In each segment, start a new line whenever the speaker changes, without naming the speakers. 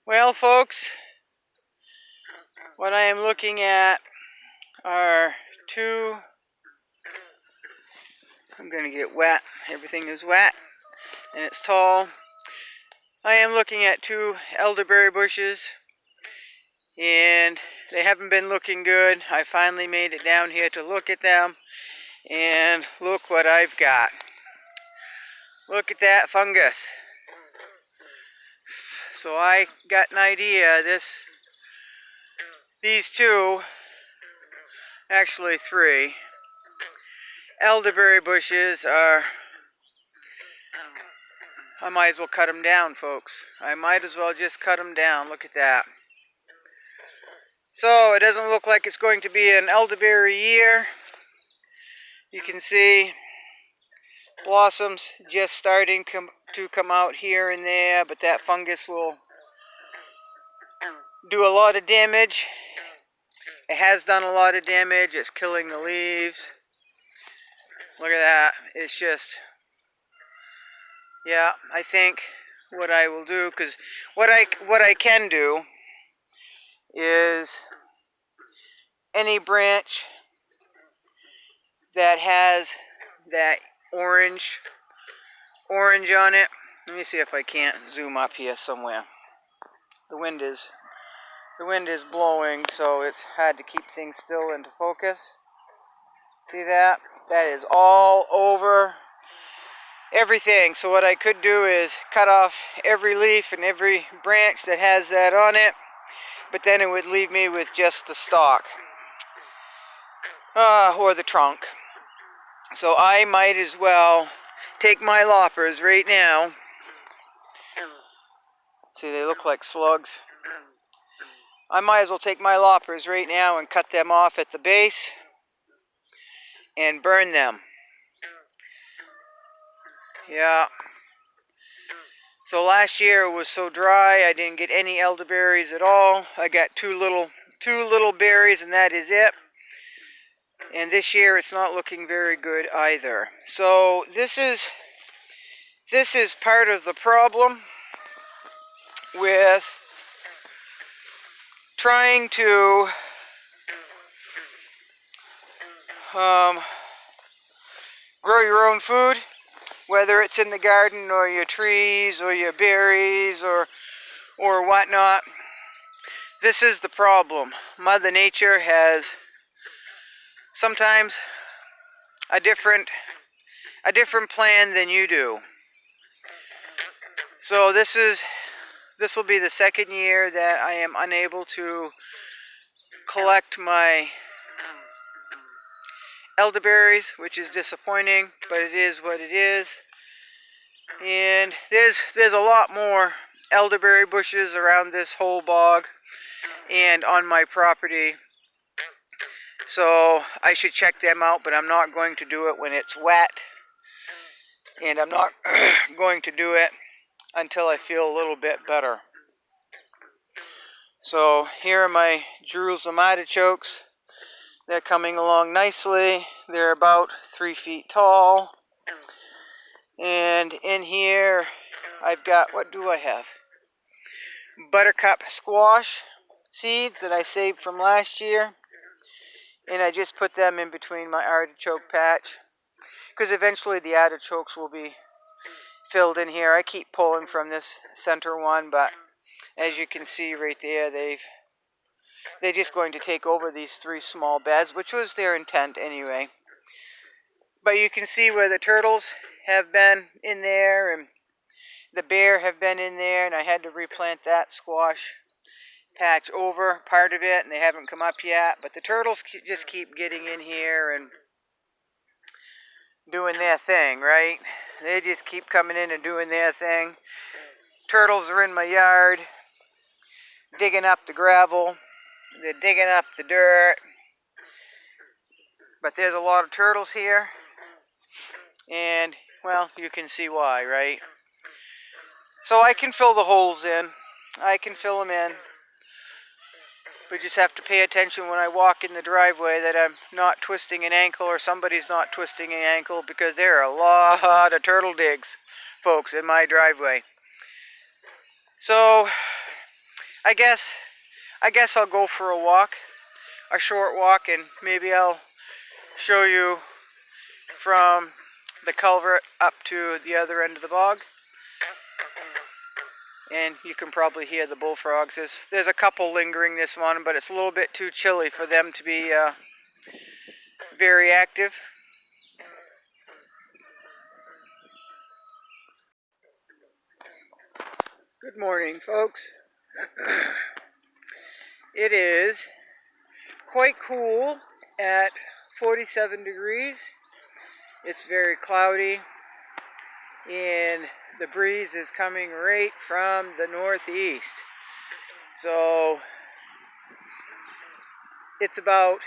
Well, folks, what I am looking at are two, I'm going to get wet, everything is wet and it's tall. I am looking at two elderberry bushes and they haven't been looking good. I finally made it down here to look at them and look what I've got. Look at that fungus. So I got an idea, these two, actually three, elderberry bushes are, I might as well cut them down, folks. I might as well just cut them down. Look at that. So it doesn't look like it's going to be an elderberry year. You can see blossoms just starting to come out here and there, but that fungus will do a lot of damage. It has done a lot of damage. It's killing the leaves. Look at that. It's just, yeah, I think what I will do, because what I can do is any branch that has that orange on it. Let me see if I can't zoom up here somewhere. The wind is blowing, so it's hard to keep things still and to focus. See that? That is all over everything. So what I could do is cut off every leaf and every branch that has that on it, but then it would leave me with just the stalk or the trunk. So I might as well take my loppers right now. See, they look like slugs. I might as well take my loppers right now and cut them off at the base and burn them. Yeah. So last year it was so dry I didn't get any elderberries at all. I got two little berries and that is it. And this year it's not looking very good either. So this is part of the problem with trying to grow your own food, whether it's in the garden or your trees or your berries or whatnot. This is the problem. Mother Nature has sometimes a different plan than you do. So this will be the second year that I am unable to collect my elderberries, which is disappointing, but it is what it is. And there's a lot more elderberry bushes around this whole bog and on my property. So I should check them out, but I'm not going to do it when it's wet. And I'm not going to do it until I feel a little bit better. So here are my Jerusalem artichokes. They're coming along nicely. They're about 3 feet tall. And in here I've got, what do I have? Buttercup squash seeds that I saved from last year. And I just put them in between my artichoke patch, because eventually the artichokes will be filled in here. I keep pulling from this center one, but as you can see right there, they're just going to take over these 3 small beds, which was their intent anyway. But you can see where the turtles have been in there and the bear have been in there, and I had to replant that squash patch over part of it, and they haven't come up yet. But the turtles just keep getting in here and doing their thing, right? They just keep coming in and doing their thing. Turtles are in my yard, digging up the gravel. They're digging up the dirt. But there's a lot of turtles here. And, well, you can see why, right? So I can fill the holes in. I can fill them in. We just have to pay attention when I walk in the driveway that I'm not twisting an ankle or somebody's not twisting an ankle, because there are a lot of turtle digs, folks, in my driveway. So I guess I'll go for a walk, a short walk, and maybe I'll show you from the culvert up to the other end of the bog. And you can probably hear the bullfrogs. There's a couple lingering this morning, but it's a little bit too chilly for them to be very active. Good morning, folks. It is quite cool at 47 degrees. It's very cloudy, and the breeze is coming right from the northeast. So it's about,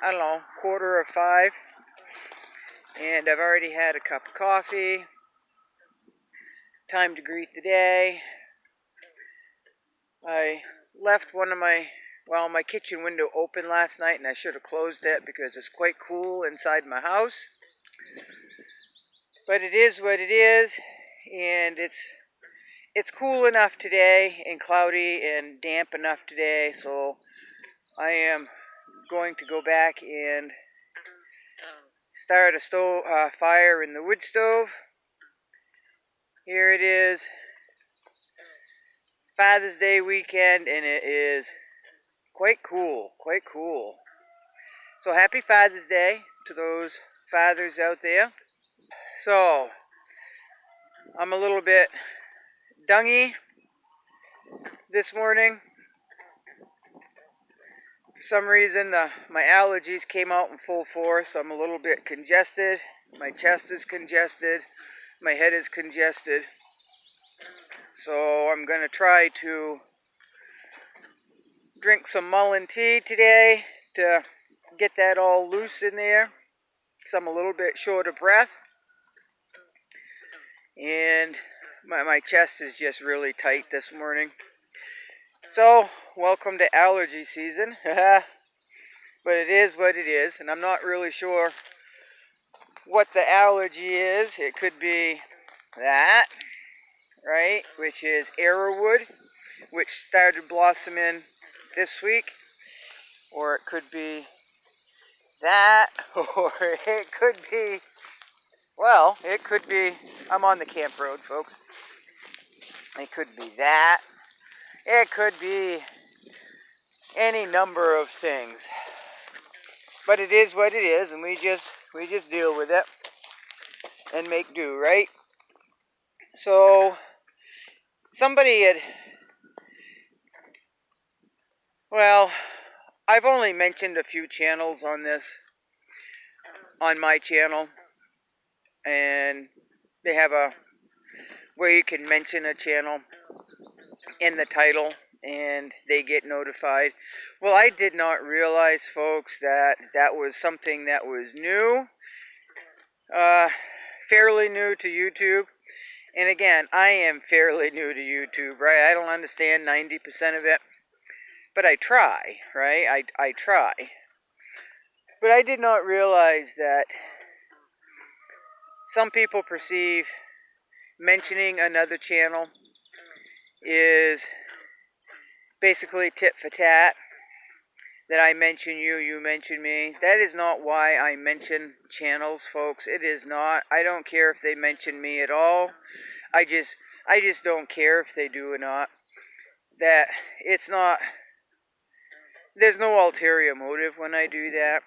I don't know, 4:45, and I've already had a cup of coffee. Time to greet the day. I left my kitchen window open last night, and I should have closed it because it's quite cool inside my house. But it is what it is, and it's cool enough today and cloudy and damp enough today, so I am going to go back and start a fire in the wood stove. Here it is, Father's Day weekend, and it is quite cool. So happy Father's Day to those fathers out there. So I'm a little bit dungy this morning. For some reason my allergies came out in full force. I'm a little bit congested. My chest is congested. My head is congested. So I'm going to try to drink some mullein tea today to get that all loose in there, because I'm a little bit short of breath. And my chest is just really tight this morning. So, welcome to allergy season. But it is what it is, and I'm not really sure what the allergy is. It could be that, right, which is arrowwood, which started blossoming this week. Or it could be that, or it could be, well, it could be, I'm on the camp road, folks. It could be that. It could be any number of things. But it is what it is, and we just deal with it and make do, right? So somebody had, well, I've only mentioned a few channels on my channel, and they have where you can mention a channel in the title and they get notified. Well, I did not realize, folks, that was something that was new, fairly new to YouTube. And again, I am fairly new to YouTube, right? I don't understand 90% of it, but I try, right? I try. But I did not realize that some people perceive mentioning another channel is basically tit for tat. That I mention you, you mention me. That is not why I mention channels, folks. It is not. I don't care if they mention me at all. I just don't care if they do or not. That it's not, there's no ulterior motive when I do that.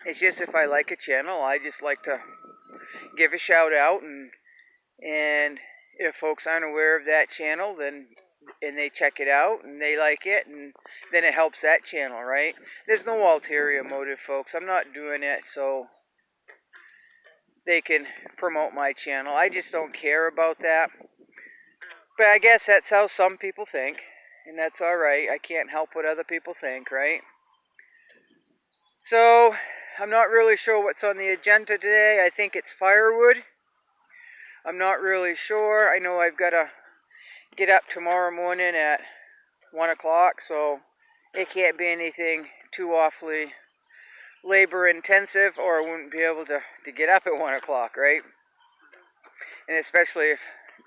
It's just if I like a channel, I just like to give a shout out, and if folks aren't aware of that channel, then and they check it out and they like it, and then it helps that channel, right? There's no ulterior motive, folks. I'm not doing it so they can promote my channel. I just don't care about that. But I guess that's how some people think, and that's alright. I can't help what other people think, right? So I'm not really sure what's on the agenda today. I think it's firewood. I'm not really sure. I know I've got to get up tomorrow morning at 1 o'clock, so it can't be anything too awfully labor intensive, or I wouldn't be able to get up at 1 o'clock, right? And especially if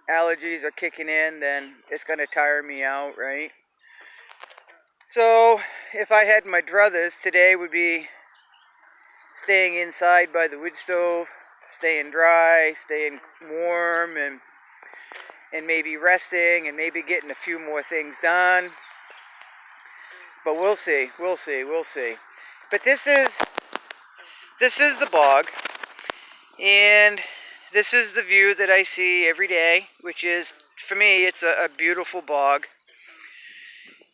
allergies are kicking in, then it's going to tire me out, right? So if I had my druthers, today would be staying inside by the wood stove, staying dry, staying warm, and maybe resting, and maybe getting a few more things done. But we'll see, we'll see, we'll see. But this is the bog, and this is the view that I see every day, which is, for me, it's a beautiful bog.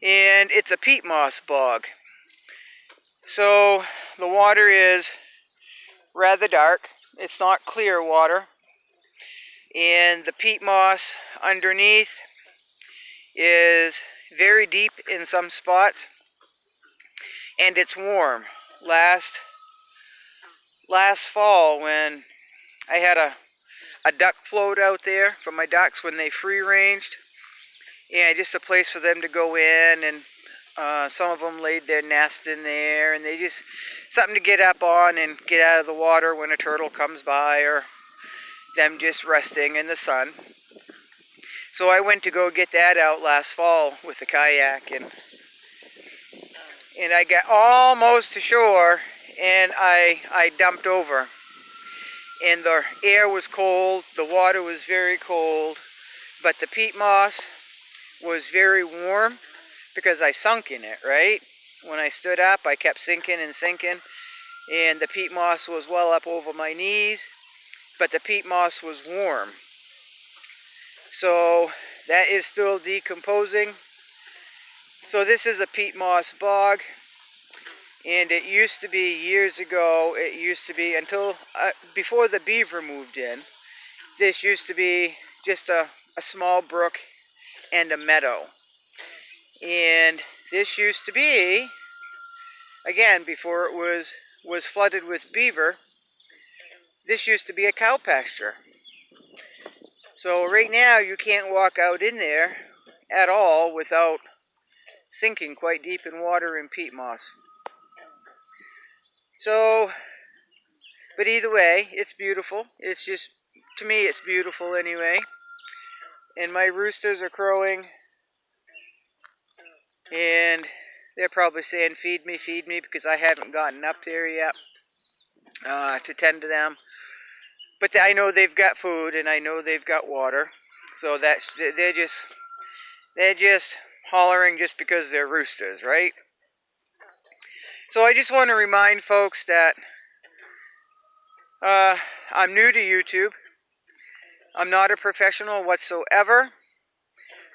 And it's a peat moss bog. So the water is rather dark. It's not clear water. And the peat moss underneath is very deep in some spots. And it's warm. Last fall, when I had a duck float out there for my ducks when they free ranged, yeah, just a place for them to go in, and some of them laid their nest in there, and they just something to get up on and get out of the water when a turtle comes by, or them just resting in the sun. So I went to go get that out last fall with the kayak, and I got almost to shore, and I dumped over. And the air was cold, the water was very cold, but the peat moss was very warm because I sunk in it, right? When I stood up, I kept sinking and sinking, and the peat moss was well up over my knees, but the peat moss was warm. So that is still decomposing. So this is a peat moss bog, and it used to be, years ago, it used to be, until before the beaver moved in, this used to be just a small brook and a meadow. And this used to be, again, before it was flooded with beaver, this used to be a cow pasture. So right now you can't walk out in there at all without sinking quite deep in water and peat moss. So, but either way, it's beautiful. It's just, to me, it's beautiful anyway. And my roosters are crowing, and they're probably saying, feed me, because I haven't gotten up there yet to tend to them. But I know they've got food, and I know they've got water. So that's, they're just hollering just because they're roosters, right? So I just want to remind folks that I'm new to YouTube. I'm not a professional whatsoever.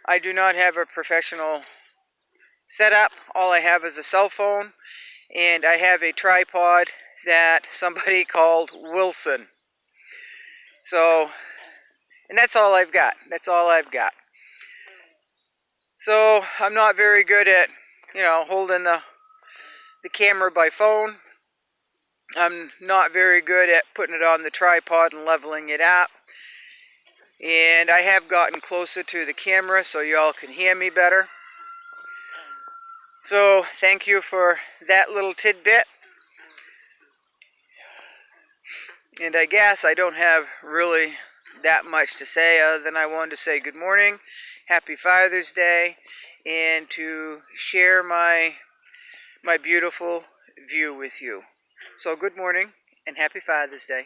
I do not have a professional setup. All I have is a cell phone, and I have a tripod that somebody called Wilson. So, and that's all I've got. That's all I've got. So I'm not very good at, holding the camera by phone. I'm not very good at putting it on the tripod and leveling it up. And I have gotten closer to the camera so y'all can hear me better. So thank you for that little tidbit. And I guess I don't have really that much to say other than I wanted to say good morning, happy Father's Day, and to share my beautiful view with you. So good morning and happy Father's Day.